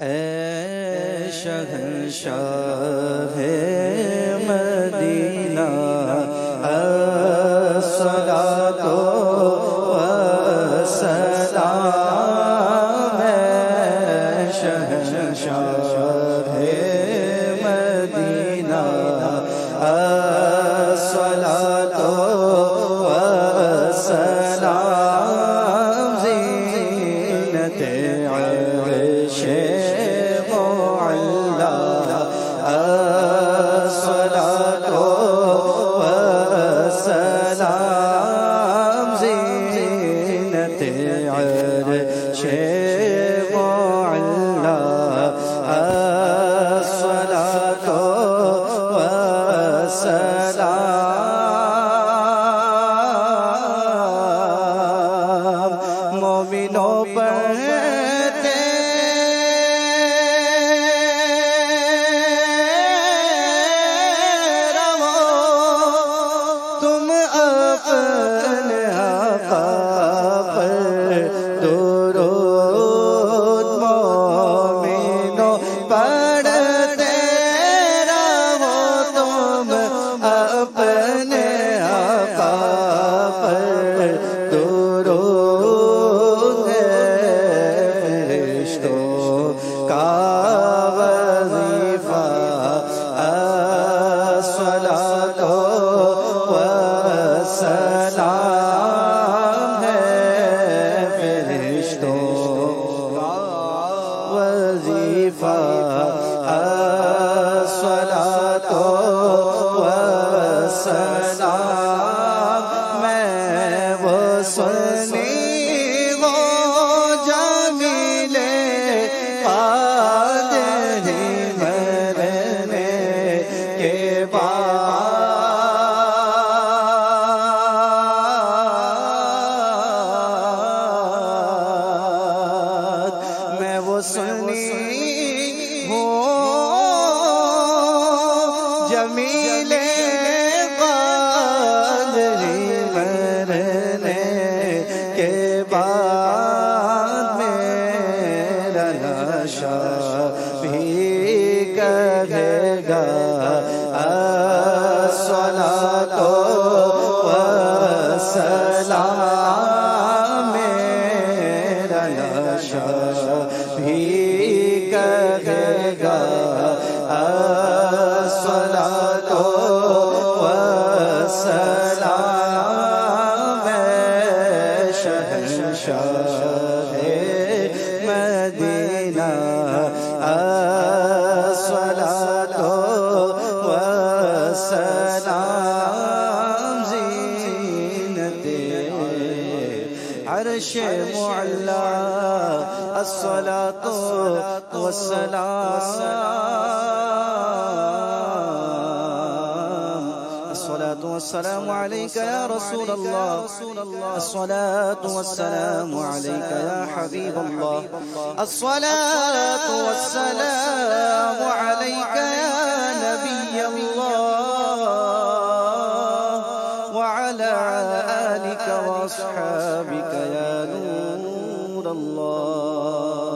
ऐ शहंशाह Medina अस्सलातो वस्सलाम। ऐ शहंशाह Medina अस्सलातो वस्सलाम। ज़ीनते अर्शे अस्सलातो वस्सलाम। ज़ीनते अर्शे मुअल्ला अस्सलातो वस्सलाम। मोमिनों पर पढ़ते रहो तुम अपने आका पर दुरूद फरिश्तों का वजीफा अस्सलातो वस्सलाम है। फरिश्तों का वजीफा अस्सलातो वस्सलाम। मैं वो सुन्नी वो जमीले पादरी मरने के बाद मैं वो सुन्नी जमीले कादरी मरने के बाद मेरा नशा भी करेगा अस्सलातो वस्सलाम। मेरा नशा भी करेगा अस्सलातो वस्सलाम। शहंशाह मदीना अस्सलातो वस्सलाम। ज़ीनते अर्शे मुअल्ला अस्सलातो वस्सलाम। अस्सलातु वस्सलामु अलैका या रसूल अल्लाह। अस्सलातु वस्सलामु अलैका या हबीब अल्लाह। अस्सलातु वस्सलामु अलैका या नबी अल्लाह व अला आलिका व अस्हाबिका या नूर अल्लाह।